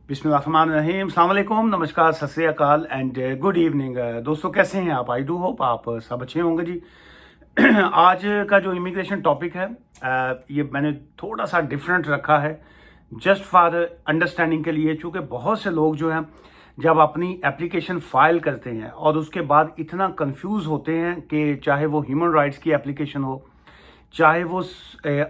बिस्मिल्लाहिर्रहमानिर्रहीम, अस्सलाम वालेकुम, नमस्कार, सत श्री अकाल एंड गुड इवनिंग। दोस्तों कैसे हैं आप? आई डू होप आप सब अच्छे होंगे जी। आज का जो इमिग्रेशन टॉपिक है ये मैंने थोड़ा सा डिफरेंट रखा है जस्ट फॉर अंडरस्टैंडिंग के लिए, चूँकि बहुत से लोग जो हैं जब अपनी एप्लीकेशन फाइल करते हैं और उसके बाद इतना कंफ्यूज होते हैं कि चाहे वो ह्यूमन राइट्स की एप्लीकेशन हो, चाहे वो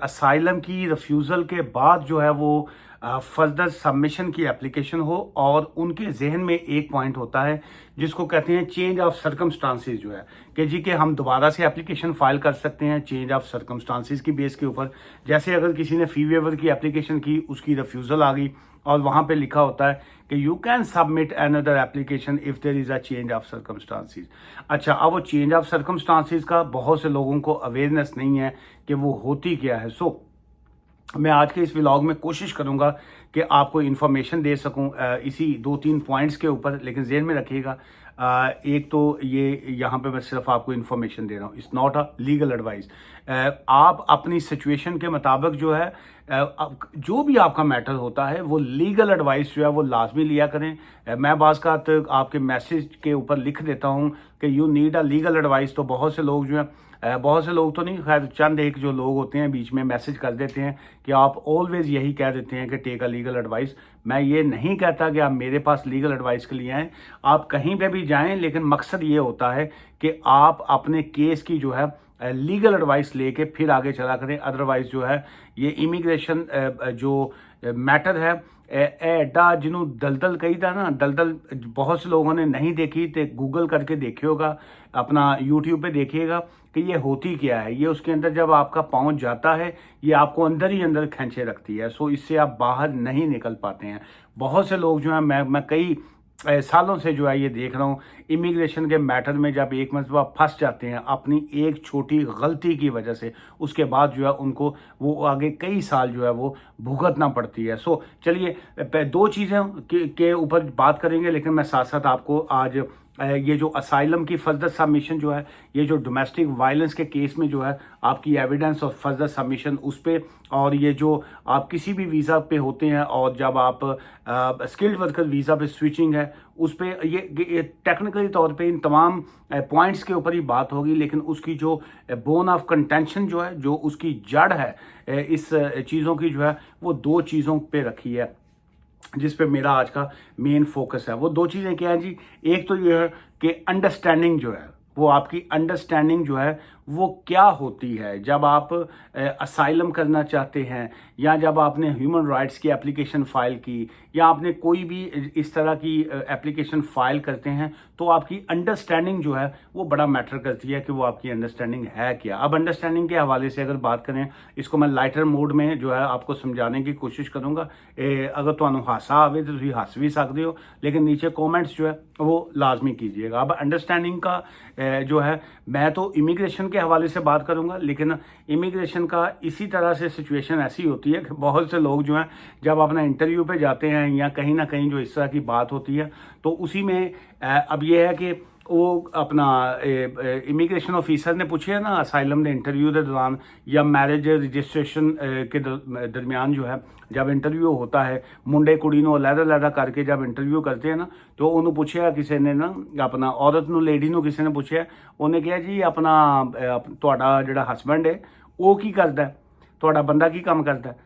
असाइलम की रिफ्यूज़ल के बाद जो है वो फर्दर सबमिशन की एप्लीकेशन हो, और उनके जहन में एक पॉइंट होता है जिसको कहते हैं चेंज ऑफ सर्कमस्टांसिस, जो है कि जी कि हम दोबारा से एप्लीकेशन फाइल कर सकते हैं चेंज ऑफ सर्कमस्टांसिस की बेस के ऊपर। जैसे अगर किसी ने फी वेवर की एप्लीकेशन की, उसकी रिफ्यूज़ल आ गई और वहाँ पे लिखा होता है कि you can submit another application if there is a change of circumstances. अच्छा, अब वो चेंज ऑफ सर्कमस्टांसिस का बहुत से लोगों को अवेयरनेस नहीं है कि वो होती क्या है। सो मैं आज के इस व्लॉग में कोशिश करूंगा कि आपको इन्फॉर्मेशन दे सकूं इसी 2-3 पॉइंट्स के ऊपर, लेकिन ज़हन में रखिएगा एक तो ये यहाँ पे मैं सिर्फ आपको इन्फॉर्मेशन दे रहा हूँ, it's not a legal advice. आप अपनी सिचुएशन के मुताबिक जो है जो भी आपका मैटर होता है वो लीगल एडवाइस जो है वो लाजमी लिया करें। मैं बाज़ का आपके मैसेज के ऊपर लिख देता हूँ कि you need a legal advice, तो बहुत से लोग जो है बहुत से लोग तो नहीं, खैर चंद एक जो लोग होते हैं बीच में मैसेज कर देते हैं कि आप ऑलवेज यही कह देते हैं कि टेक अ लीगल एडवाइस। मैं ये नहीं कहता कि आप मेरे पास लीगल एडवाइस के लिए आएँ, आप कहीं पे भी जाएं, लेकिन मकसद ये होता है कि आप अपने केस की जो है लीगल एडवाइस लेके फिर आगे चला करें। अदरवाइज जो है ये इमिग्रेशन जो मैटर है एडा जिन्हों दलदल कही था ना, दलदल बहुत से लोगों ने नहीं देखी तो गूगल करके देखिए होगा, अपना यूट्यूब पे देखिएगा कि ये होती क्या है। ये उसके अंदर जब आपका पहुंच जाता है ये आपको अंदर ही अंदर खींचे रखती है। सो इससे आप बाहर नहीं निकल पाते हैं। बहुत से लोग जो हैं, मैं कई सालों से जो है ये देख रहा हूँ, इमिग्रेशन के मैटर में जब एक मरतबा फंस जाते हैं अपनी एक छोटी गलती की वजह से, उसके बाद जो है उनको वो आगे कई साल जो है वो भुगतना पड़ती है। सो चलिए दो चीज़ें के ऊपर बात करेंगे, लेकिन मैं साथ साथ आपको आज ये जो असाइलम की फर्दर सबमिशन जो है, ये जो डोमेस्टिक वायलेंस के केस में जो है आपकी एविडेंस और फर्दर सबमिशन उस पर, और ये जो आप किसी भी वीज़ा पे होते हैं और जब आप स्किल्ड वर्कर वीज़ा पे स्विचिंग है उस पर, ये टेक्निकली तौर पे इन तमाम पॉइंट्स के ऊपर ही बात होगी, लेकिन उसकी जो बोन ऑफ कंटेंशन जो है, जो उसकी जड़ है इस चीज़ों की जो है, वो दो चीज़ों पे रखी है जिस पे मेरा आज का मेन फोकस है। वो दो चीज़ें क्या हैं जी? एक तो ये है कि अंडरस्टैंडिंग जो है, वो आपकी अंडरस्टैंडिंग जो है वो क्या होती है जब आप असाइलम करना चाहते हैं, या जब आपने ह्यूमन राइट्स की एप्लीकेशन फ़ाइल की, या आपने कोई भी इस तरह की एप्लीकेशन फ़ाइल करते हैं, तो आपकी अंडरस्टैंडिंग जो है वो बड़ा मैटर करती है कि वो आपकी अंडरस्टैंडिंग है क्या। अब अंडरस्टैंडिंग के हवाले से अगर बात करें, इसको मैं लाइटर मोड में जो है आपको समझाने की कोशिश करूँगा। अगर तुहानू हासा आवे तो तुसीं हस भी सकते हो, लेकिन नीचे कॉमेंट्स जो है वो लाजमी कीजिएगा। अब अंडरस्टैंडिंग का जो है, मैं तो इमिग्रेशन के हवाले से बात करूंगा, लेकिन इमिग्रेशन का इसी तरह से सिचुएशन ऐसी होती है कि बहुत से लोग जो हैं जब अपना इंटरव्यू पे जाते हैं या कहीं ना कहीं जो इस तरह की बात होती है, तो उसी में अब ये है कि वो अपना इमिग्रेशन ऑफिसर ने पूछे ना असाइलम के इंटरव्यू के दौरान या मैरिज रजिस्ट्रेशन के दरमियान जो है, जब इंटरव्यू होता है मुंडे कुड़ी नूं अलहदा करके जब इंटरव्यू करते हैं ना, तो उन्होंने पूछा किसी ने ना, अपना औरत नूं लेडी नूं किसी ने पूछा, उन्हें कहा जी अपना तुहाडा जिहड़ा हसबैंड है वो की करदा है, तुहाडा बंदा की काम करदा है,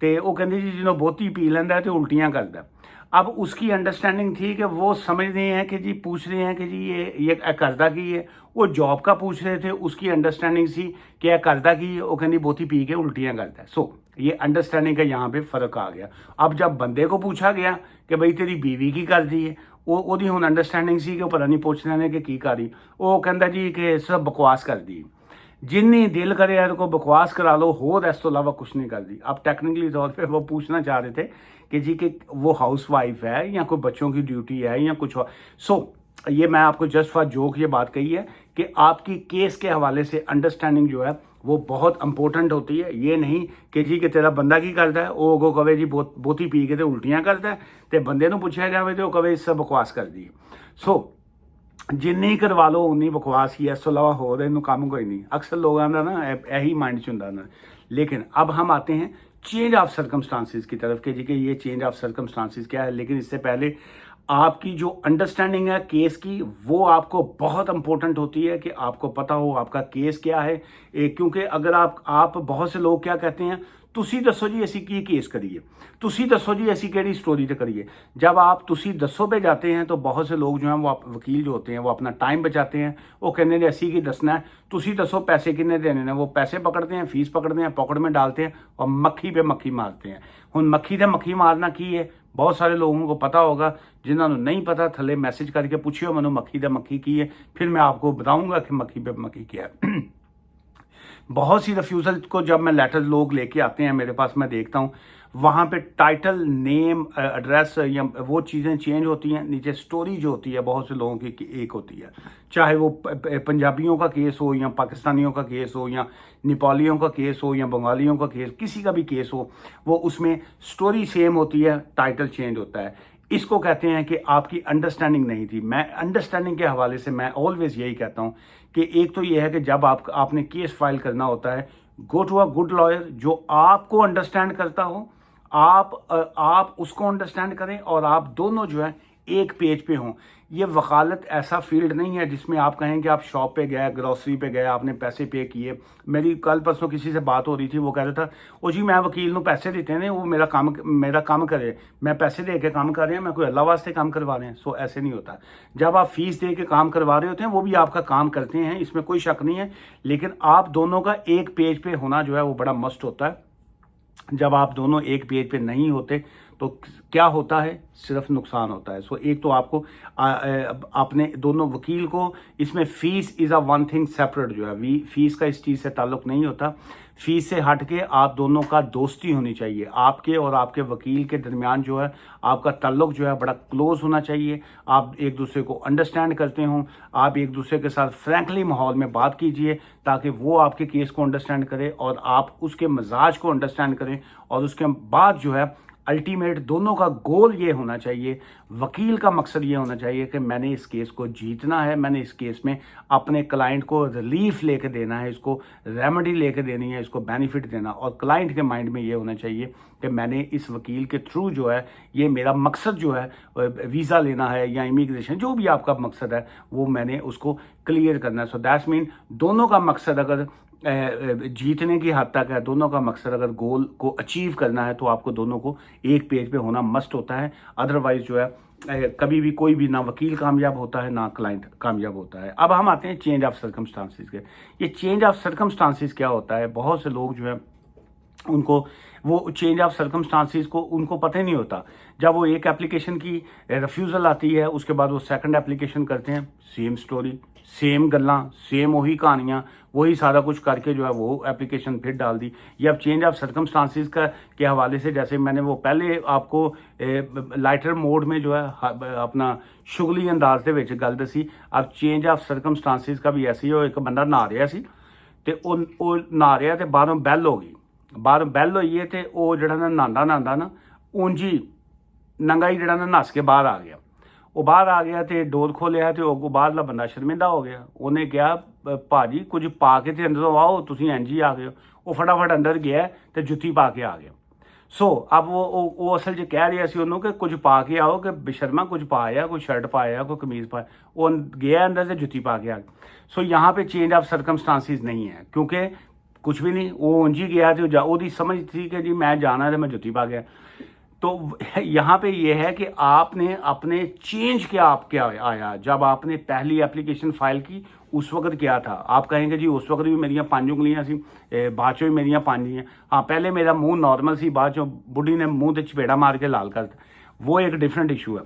तो वो कहते जी जो बहुती पी लैंदा है तो उल्टियाँ करदा है। अब उसकी अंडरस्टैंडिंग थी कि वो समझ रहे हैं कि जी पूछ रहे हैं कि जी ये करदा की है, वो जॉब का पूछ रहे थे, उसकी अंडरस्टैंडिंग सी कि यह करदा की है, वो कहती बोती पी के उल्टियाँ करता है। सो ये अंडरस्टैंडिंग का यहाँ पे फ़र्क आ गया। अब जब बंदे को पूछा गया कि भाई तेरी बीवी की कर दी है, वो हुण अंडरस्टैंडिंग सी कि पता नहीं पुछ रहे हैं कि की करी, वो कहता जी कि सिर्फ बकवास कर दी, जिन्नी दिल करे यार को बकवास करा लो, होर इस तो अलावा कुछ नहीं कर दी। अब टेक्निकली तौर पे वो पूछना चाह रहे थे कि जी कि वो हाउस वाइफ है या कोई बच्चों की ड्यूटी है या कुछ। सो ये मैं आपको जस्ट फॉर जोक ये बात कही है कि आपकी केस के हवाले से अंडरस्टैंडिंग जो है वो बहुत इंपॉर्टेंट होती है। ये नहीं कि जी कि तेरा बंदा की करता है, वो अगो कवे जी बोती पी के तो उल्टियाँ करता है, तो बंदे को पूछा जाए तो कवे इससे बकवास कर दी। सो जिन्नी करवा लो उन्नी बकवास ही, इस तो अलावा होर इनू काम कोई नहीं। अक्सर लोगों का ना यही माइंड च हुंदा ना। लेकिन अब हम आते हैं चेंज ऑफ सर्कमस्टांसिस की तरफ कि जी कि ये चेंज ऑफ सर्कमस्टांसिस क्या है। लेकिन इससे पहले आपकी जो अंडरस्टैंडिंग है केस की वो आपको बहुत इंपॉर्टेंट होती है कि आपको पता हो आपका केस क्या है। क्योंकि अगर आप बहुत से लोग क्या कहते हैं, ਤੁਸੀਂ ਦੱਸੋ जी ऐसी की केस करिए, ਤੁਸੀਂ ਦੱਸੋ जी ऐसी केड़ी स्टोरी तो करिए। जब आप ਤੁਸੀਂ ਦੱਸੋ पे जाते हैं तो बहुत से लोग जो हैं वो वकील जो होते हैं वो अपना टाइम बचाते हैं। वो कहने ने ऐसी की दसना है, ਤੁਸੀਂ ਦੱਸो पैसे किन्ने देने ने। वो पैसे पकड़ते हैं, फीस पकड़ते हैं, पॉकेट में डालते हैं और मक्खी पे मक्खी मारते हैं। हुण मक्खी ते मक्खी मारना की है, बहुत सारे लोगों को पता होगा। जिन्होंने नहीं पता थले मैसेज करके पूछियो मैनू मक्खी ते मक्खी की है, फिर मैं आपको बताऊंगा कि मक्खी पे मक्खी क्या है। बहुत सी रिफ्यूज़ल को जब मैं लेटर लोग लेके आते हैं मेरे पास, मैं देखता हूँ वहाँ पे टाइटल, नेम, एड्रेस या वो चीज़ें चेंज होती हैं, नीचे स्टोरी जो होती है बहुत से लोगों की एक होती है। चाहे वो पंजाबियों का केस हो या पाकिस्तानियों का केस हो या नेपालियों का केस हो या बंगालियों का केस, किसी का भी केस हो, वो उसमें स्टोरी सेम होती है, टाइटल चेंज होता है। इसको कहते हैं कि आपकी अंडरस्टैंडिंग नहीं थी। मैं अंडरस्टैंडिंग के हवाले से मैं ऑलवेज यही कहता हूँ कि एक तो ये है कि जब आपने केस फाइल करना होता है, go to a good lawyer जो आपको अंडरस्टैंड करता हो। आप उसको अंडरस्टैंड करें और आप दोनों जो है एक पेज पे हों। ये वकालत ऐसा फील्ड नहीं है जिसमें आप कहें कि आप शॉप पे गए, ग्रोसरी पे गए, आपने पैसे पे किए। मेरी कल परसों किसी से बात हो रही थी, वो कह रहा था ओ जी मैं वकील नूं पैसे देते हैं, वो मेरा काम करे, मैं पैसे दे के काम कर रहे हैं, मैं कोई अल्लाह वास्ते काम करवा रहे हैं। सो ऐसे नहीं होता। जब आप फीस दे के काम करवा रहे होते हैं वो भी आपका काम करते हैं, इसमें कोई शक नहीं है। लेकिन आप दोनों का एक पेज पे होना जो है वो बड़ा मस्ट होता है। जब आप दोनों एक पेज पे नहीं होते तो क्या होता है, सिर्फ नुकसान होता है। सो एक तो आपको अपने दोनों वकील को इसमें fees is a one thing separate जो है, फ़ीस का इस चीज़ से ताल्लुक़ नहीं होता। फ़ीस से हट के आप दोनों का दोस्ती होनी चाहिए। आपके और आपके वकील के दरमियान जो है आपका ताल्लुक़ जो है बड़ा क्लोज़ होना चाहिए। आप एक दूसरे को अंडरस्टैंड करते हों, आप एक दूसरे के साथ फ्रैंकली माहौल में बात कीजिए ताकि वो आपके केस को अंडरस्टैंड करे और आप उसके मिजाज को अंडरस्टैंड करें। और उसके बाद जो है अल्टीमेट दोनों का गोल ये होना चाहिए, वकील का मकसद ये होना चाहिए कि मैंने इस केस को जीतना है, मैंने इस केस में अपने क्लाइंट को रिलीफ लेके देना है, इसको रेमेडी लेके देनी है, इसको बेनिफिट देना। और क्लाइंट के माइंड में ये होना चाहिए कि मैंने इस वकील के थ्रू जो है ये मेरा मकसद जो है वीज़ा लेना है या इमिग्रेशन, जो भी आपका मकसद है वो मैंने उसको क्लियर करना है। सो दैट्स मीन दोनों का मकसद अगर जीतने की हद तक है, दोनों का मकसद अगर गोल को अचीव करना है तो आपको दोनों को एक पेज पे होना मस्ट होता है। अदरवाइज जो है कभी भी कोई भी ना वकील कामयाब होता है ना क्लाइंट कामयाब होता है। अब हम आते हैं चेंज ऑफ सर्कमस्टांसिस के। ये चेंज ऑफ सर्कमस्टांसिस क्या होता है, बहुत से लोग जो है उनको वो चेंज ऑफ सर्कमस्टांसिस को उनको पता ही नहीं होता। जब वो एक एप्लीकेशन की रिफ्यूज़ल आती है उसके बाद वो सेकंड एप्लीकेशन करते हैं, सेम स्टोरी, सेम गल्लां, सेम वही कहानियाँ, वही सारा कुछ करके जो है वो एप्लीकेशन फिर डाल दी। ये अब चेंज ऑफ सर्कमस्टांसिस का के हवाले से, जैसे मैंने वो पहले आपको लाइटर मोड में जो है अपना शुगली अंदाज के विच गल दसी, अब चेंज ऑफ सर्कमस्टांसिस का भी ऐसे ही हो। एक बंदा नहा रहा सी ते ओ नहा रहा ते बाहरों बैल हो गई, बाहर बैल होई है ते ओ जिहड़ा ना नहांदा ना ऊंजी नंगा ही जिहड़ा ना नस के बाहर आ गया। वो बाहर आ गया तो डोर खोलिया तो अगों बाहरला बंदा शर्मिंदा हो गया। उन्हें कहा भाजी कुछ पा के अंदरों आओ, तुसीं इंज ही आ गए हो। वो फटाफट अंदर गया तो जुत्ती पा के आ गया। सो अब वो असल च कह रहा सी उन्होंने कि कुछ पा के आओ, कि बेशर्मा कुछ पाया, कोई शर्ट पाया, कोई कमीज पाया। वो गया अंदर से जुत्ती पा के आ गया। सो यहाँ पे चेंज ऑफ सर्कमस्टांसिस नहीं है क्योंकि कुछ भी नहीं, वो ऊंझी गया तो वो समझ थी कि जी मैं जाना है तो मैं जुत्ती पा गया। तो यहाँ पे ये है कि आपने अपने चेंज क्या आया जब आपने पहली एप्लीकेशन फाइल की, उस वक्त क्या था। आप कहेंगे जी उस वक्त भी मेरियां 5 उंगलियां सी, बाद चो भी मेरियां 5 ही हैं। हाँ, पहले मेरा मुंह नॉर्मल सी, बाद चो बुढ़ी ने मुंह ते चपेड़ा मार के लाल कर दिया, वो एक डिफरेंट इशू है।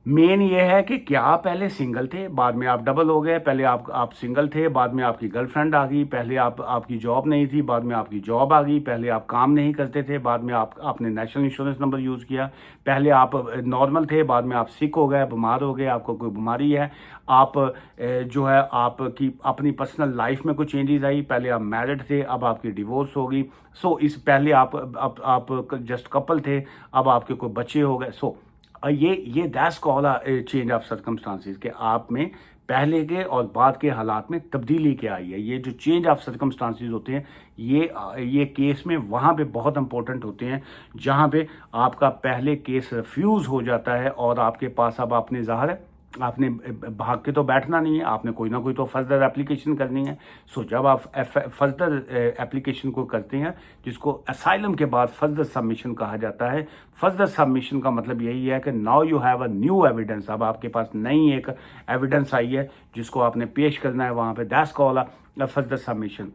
मेन ये है कि क्या पहले सिंगल थे, बाद में आप डबल हो गए। पहले आप सिंगल थे, बाद में आपकी गर्लफ्रेंड आ गई। पहले आपकी जॉब नहीं थी, बाद में आपकी जॉब आ गई। पहले आप काम नहीं करते थे, बाद में आपने नेशनल इंश्योरेंस नंबर यूज़ किया। पहले आप नॉर्मल थे, बाद में आप सिक हो गए, बीमार हो गए, आपको कोई बीमारी है। आप जो है आपकी अपनी पर्सनल लाइफ में कोई चेंजेस आई। पहले आप मैरिड थे, अब आपकी डिवोर्स हो गई। सो इस पहले आप जस्ट कपल थे, अब आपके कोई बच्चे हो गए। सो ये that's called change of circumstances के आप में पहले के और बाद के हालात में तब्दीली क्या आई है। ये जो चेंज ऑफ सर्कमस्टांसिस होते हैं ये केस में वहाँ पे बहुत इंपॉर्टेंट होते हैं, जहाँ पे आपका पहले केस रिफ्यूज़ हो जाता है और आपके पास अब आपने ज़ाहिर है आपने भाग के तो बैठना नहीं है, आपने कोई ना कोई तो फर्दर एप्लीकेशन करनी है। सो जब आप फर्दर एप्लीकेशन को करते हैं, जिसको असाइलम के बाद फर्दर सबमिशन कहा जाता है, फर्दर सबमिशन का मतलब यही है कि now you have a new evidence. अब आपके पास नई एक एविडेंस आई है जिसको आपने पेश करना है वहाँ पे। That's called a further submission.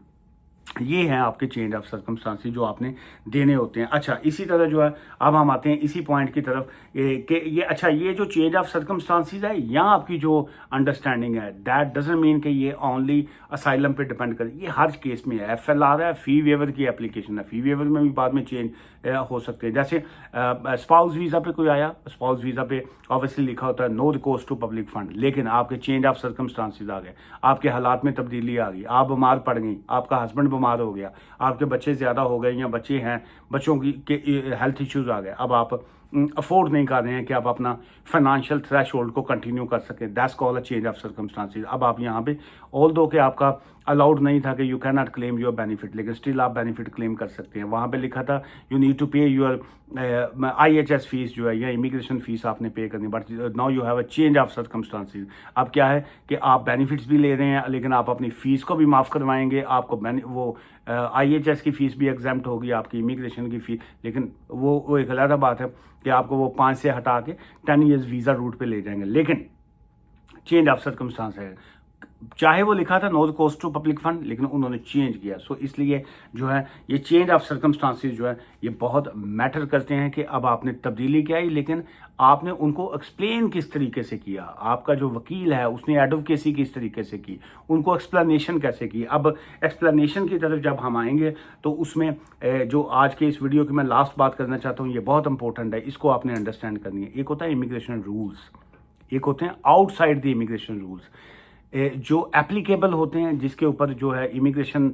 ये हैं आपके चेंज ऑफ सर्कमस्टांसिस जो आपने देने होते हैं। अच्छा, इसी तरह जो है अब हम आते हैं इसी पॉइंट की तरफ कि ये जो चेंज ऑफ सर्कमस्टांसिस है या आपकी जो अंडरस्टैंडिंग है, दैट डजंट मीन कि ये ओनली असाइलम पे डिपेंड करे। ये हर केस में है। FLR है, फी वेवर की एप्लीकेशन है, फी वेवर में भी बाद में चेंज हो सकते हैं। जैसे स्पाउस वीज़ा पे कोई आया, स्पाउस वीज़ा पे ऑब्वियसली लिखा होता है no recourse to public fund, लेकिन आपके चेंज ऑफ सर्कमस्टांसिस आ गए, आपके हालात में तब्दीली आ गई, आप बीमार पड़ गई, आपका हस्बैंड बीमार हो गया, आपके बच्चे ज़्यादा हो गए या बच्चे हैं, बच्चों की हेल्थ इश्यूज़ आ गए, अब आप अफोर्ड नहीं कर रहे हैं कि आप अपना फाइनेंशियल थ्रेशोल्ड को कंटिन्यू कर सकें। That's called a change of circumstances. अब आप यहाँ पे ऑल दो कि आपका अलाउड नहीं था कि you can not claim your benefit, लेकिन स्टिल आप बेनिफिट क्लेम कर सकते हैं। वहाँ पे लिखा था यू नीड टू पे योर IHS फीस जो है या इमिग्रेशन फीस आपने पे करनी, but now you have a change of circumstances. अब क्या है कि आप बेनिफिट्स भी ले रहे हैं लेकिन आप अपनी फ़ीस को भी माफ़ करवाएंगे, आपको वो IHS की फ़ीस भी एग्जाम्प्ट होगी, आपकी इमिग्रेशन की फ़ीस, लेकिन वो एक अलग बात है कि आपको वो 5 से हटा के 10 ईयर्स वीज़ा रूट पे ले जाएंगे। लेकिन चेंज ऑफ सर्कमस्टांस है, चाहे वो लिखा था no recourse to public fund, लेकिन उन्होंने चेंज किया। सो इसलिए जो है ये चेंज ऑफ सर्कमस्टांसिस जो है ये बहुत मैटर करते हैं कि अब आपने तब्दीली क्या आई, लेकिन आपने उनको एक्सप्लेन किस तरीके से किया, आपका जो वकील है उसने एडवोकेसी किस तरीके से की, उनको एक्सप्लेनेशन कैसे की। अब एक्सप्लेनेशन की तरफ जब हम आएंगे तो उसमें जो आज के इस वीडियो की मैं लास्ट बात करना चाहता हूँ, ये बहुत इंपॉर्टेंट है, इसको आपने अंडरस्टैंड करनी है। एक होता है इमिग्रेशन रूल्स, एक होते हैं आउटसाइड द इमिग्रेशन रूल्स जो एप्लीकेबल होते हैं, जिसके ऊपर जो है इमिग्रेशन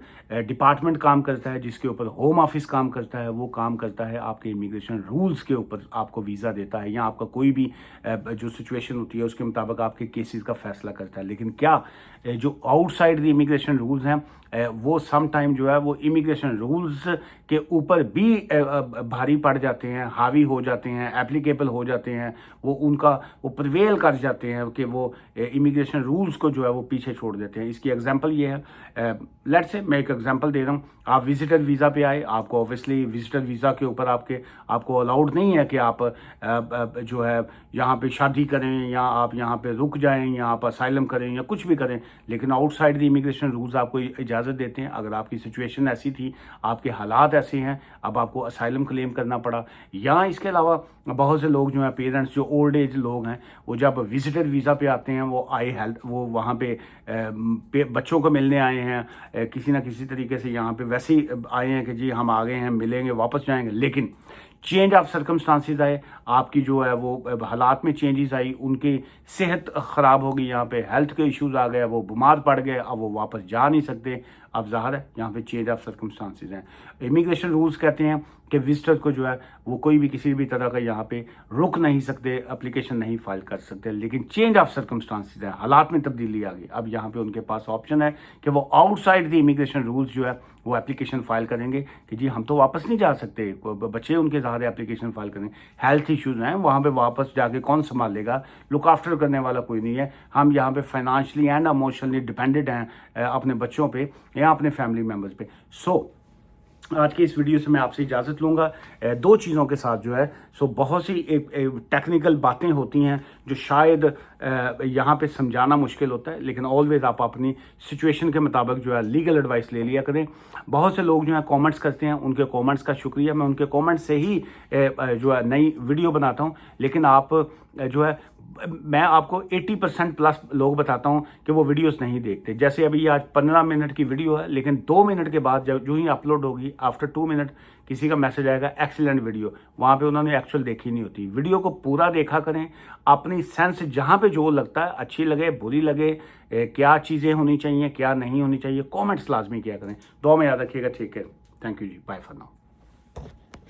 डिपार्टमेंट काम करता है, जिसके ऊपर होम ऑफिस काम करता है, वो काम करता है आपके इमिग्रेशन रूल्स के ऊपर, आपको वीज़ा देता है या आपका कोई भी जो सिचुएशन होती है उसके मुताबिक आपके केसेस का फैसला करता है। लेकिन क्या जो आउटसाइड द इमिग्रेशन रूल्स हैं वो सम टाइम जो है वो इमिग्रेशन रूल्स के ऊपर भी भारी पड़ जाते हैं, हावी हो जाते हैं, एप्लीकेबल हो जाते हैं, वो प्रिवेल कर जाते हैं कि वो इमिग्रेशन रूल्स को जो है वो पीछे छोड़ देते हैं। इसकी एग्जांपल ये है, लेट्स से मैं एक एग्जांपल दे रहा हूँ, आप विजिटर वीज़ा पे आए, आपको ऑब्वियसली विजिटर वीज़ा के ऊपर आपको अलाउड नहीं है कि आप जो है यहाँ पे शादी करें या आप यहाँ पे रुक जाएं या आप असाइलम करें या कुछ भी करें, लेकिन आउटसाइड द इमिग्रेशन रूल्स आपको इजाज़त देते हैं। अगर आपकी सिचुएशन ऐसी थी, आपके हालात ऐसे हैं, अब आपको असाइलम क्लेम करना पड़ा, या इसके अलावा बहुत से लोग जो हैं पेरेंट्स जो ओल्ड एज लोग हैं वो जब विजिटर वीज़ा पे आते हैं, वो वहाँ पे बच्चों को मिलने आए हैं, किसी ना किसी तरीके से यहाँ पे वैसे ही आए हैं कि जी हम आ गए हैं, मिलेंगे, वापस जाएंगे, लेकिन चेंज ऑफ सर्कमस्टांसिस आए, आपकी जो है वो हालात में चेंजेस आई, उनकी सेहत ख़राब हो गई, यहाँ पे हेल्थ के इश्यूज़ आ गए, वो बीमार पड़ गए, अब वो वापस जा नहीं सकते। अब ज़ाहिर है यहाँ पे चेंज ऑफ सर्कमस्टांसिस हैं। इमिग्रेशन रूल्स कहते हैं कि विजिटर को जो है वो कोई भी किसी भी तरह का यहाँ पे रुक नहीं सकते, एप्लीकेशन नहीं फाइल कर सकते, लेकिन चेंज ऑफ सर्कमस्टांसिस है, हालात में तब्दीली आ गई। अब यहाँ पे उनके पास ऑप्शन है कि वो आउटसाइड द इमिग्रेशन रूल्स जो है वो एप्लीकेशन फाइल करेंगे कि जी हम तो वापस नहीं जा सकते, बच्चे उनके ज़ाहिर एप्लीकेशन फाइल करेंगे, हेल्थ इश्यूज़ हैं, वहाँ पे वापस जाके कौन संभालेगा, लुक आफ्टर करने वाला कोई नहीं है, हम यहाँ पे फाइनेंशियली एंड इमोशनली डिपेंडेंट हैं अपने बच्चों पे या अपने फैमिली मेम्बर्स पे। सो आज की इस वीडियो से मैं आपसे इजाज़त लूँगा दो चीज़ों के साथ जो है। सो बहुत सी टेक्निकल बातें होती हैं जो शायद यहाँ पे समझाना मुश्किल होता है, लेकिन ऑलवेज आप अपनी सिचुएशन के मुताबिक जो है लीगल एडवाइस ले लिया करें। बहुत से लोग जो है कमेंट्स करते हैं, उनके कमेंट्स का शुक्रिया, मैं उनके कमेंट्स से ही जो है नई वीडियो बनाता हूँ, लेकिन आप जो है मैं आपको 80% प्लस लोग बताता हूं कि वो वीडियोस नहीं देखते। जैसे अभी आज 15 मिनट की वीडियो है, लेकिन 2 मिनट के बाद जो ही अपलोड होगी, आफ्टर 2 मिनट किसी का मैसेज आएगा एक्सीलेंट वीडियो, वहां पे उन्होंने एक्चुअल देखी नहीं होती। वीडियो को पूरा देखा करें, अपनी सेंस जहां पे जो लगता है, अच्छी लगे बुरी लगे, क्या चीज़ें होनी चाहिए क्या नहीं होनी चाहिए, कॉमेंट्स लाजमी किया करें। दुआ में याद रखिएगा। ठीक है, थैंक यू जी, बाय फॉर नाउ।